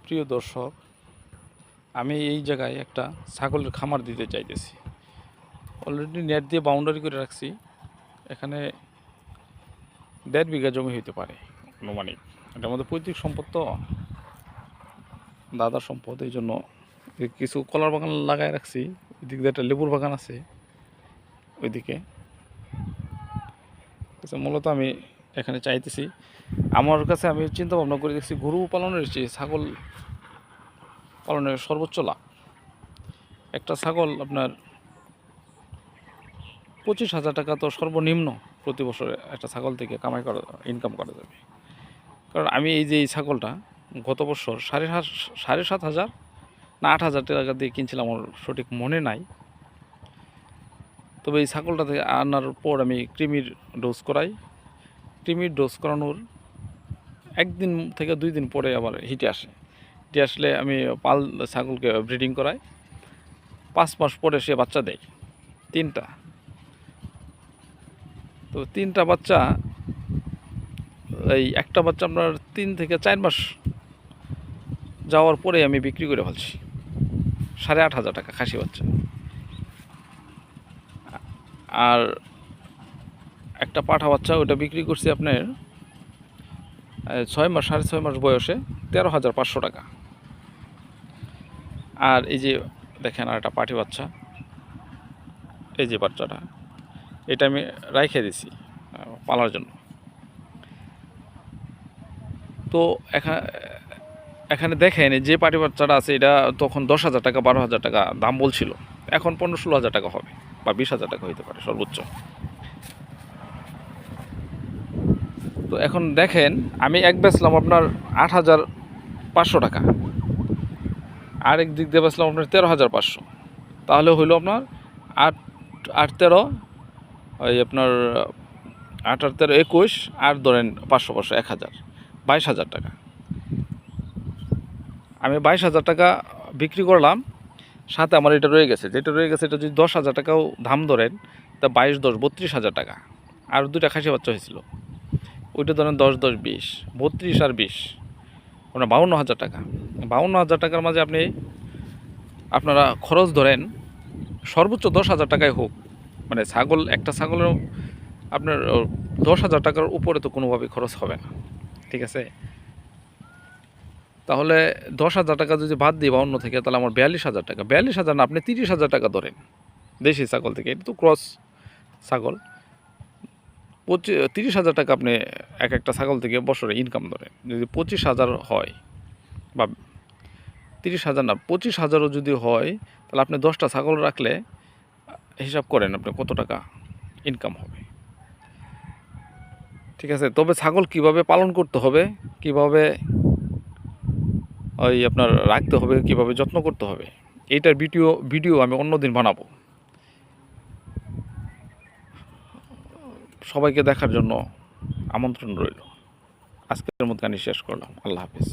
প্রিয় দর্শক, আমি এই জায়গায় একটা ছাগলের খামার দিতে চাইতেছি। অলরেডি নেট দিয়ে বাউন্ডারি করে রাখছি। এখানে 1.5 বিঘা জমি হইতে পারে আনুমানিক। এটার মধ্যে পৈতৃক সম্পদ তো, দাদার সম্পদ। এই জন্য কিছু কলার বাগান লাগায় রাখছি। ওইদিক দিয়ে একটা লেবুর বাগান আছে ওইদিকে। মূলত আমি এখানে চাইতেছি, আমার কাছে আমি চিন্তা ভাবনা করে দেখছি গরু পালনের চেয়ে ছাগল পালনের সর্বোচ্চ লাভ। একটা ছাগল আপনার 25,000 টাকা তো সর্বনিম্ন প্রতি বছরে একটা ছাগল থেকে ইনকাম করা যাবে। কারণ আমি এই যে এই ছাগলটা গত বছর 7,500 না 8,000 টাকা দিয়ে কিনছিলাম, আমার সঠিক মনে নাই। তবে এই ছাগলটা থেকে আনার পর আমি কৃমির ডোজ করাই। কৃমির ডোজ করানোর 1 দিন থেকে 2 দিন পরে আবার হিটে আসলে আমি পাল ছাগলকে ব্রিডিং করাই। 5 মাস পরে সে বাচ্চা দেয় 3টা। তো 3টা বাচ্চা, এই একটা বাচ্চা আপনার 3 থেকে 4 মাস যাওয়ার পরে আমি বিক্রি করে ফেলছি 8,500 টাকা খাসি বাচ্চা। আর একটা পাঠা বাচ্চা ওটা বিক্রি করছি আপনার 6 মাস 6.5 মাস বয়সে 13,500 টাকা। আর এই যে দেখেন, আর একটা পাঠি বাচ্চা, এই যে বাচ্চাটা, এটা আমি রাইখে দিছি পালার জন্য। তো এখানে দেখেন যে পাটি বাচ্চাটা আছে, এটা তখন 10,000 টাকা 12,000 টাকা দাম বলছিল, এখন 15-16,000 টাকা হবে বা 20,000 টাকা হইতে পারে সর্বোচ্চ। তো এখন দেখেন, আমি এক বেচলাম আপনার 8,500 টাকা, আরেক দিক দিয়ে বেচলাম আপনার 13,500। তাহলে হইলো আপনার 8-8-13, ওই আপনার 8-8-13-21, আর ধরেন 500 1,000, 22,000 টাকা। আমি 22,000 টাকা বিক্রি করলাম, সাথে আমার এটা রয়ে গেছে, যেটা রয়ে গেছে এটা যদি 10,000 টাকাও দাম ধরেন, তা 22-10 32,000 টাকা। আর 2টা খাসি বাচ্চা হয়েছিল, ওইটা ধরেন 10-10 20, 32 আর 20, আপনার 52,000 টাকা। 52,000 টাকার মাঝে আপনারা খরচ ধরেন সর্বোচ্চ 10,000 টাকায় হোক, মানে একটা ছাগলের আপনার 10,000 টাকার উপরে তো কোনোভাবেই খরচ হবে না, ঠিক আছে? তাহলে 10,000 টাকা যদি বাদ দিই 52 থেকে, তাহলে আমার 42,000 টাকা। 42,000 না, আপনি 30,000 টাকা ধরেন দেশি ছাগল থেকে। এটা তো ক্রস ছাগল। 30,000 টাকা আপনি একটা ছাগল থেকে বছরে ইনকাম ধরেন। যদি 25,000 হয়, বা 30,000 না 25,000ও যদি হয়, তাহলে আপনি 10টা ছাগল রাখলে হিসাব করেন আপনি কত টাকা ইনকাম হবে, ঠিক আছে? তবে ছাগল কিভাবে পালন করতে হবে, কিভাবে ওই আপনার রাখতে হবে, কিভাবে যত্ন করতে হবে, এইটার ভিডিও আমি অন্যদিন বানাবো। সবাইকে দেখার জন্য আমন্ত্রণ রইল। আজকের মতো গানই শেষ করলাম। আল্লাহ হাফেজ।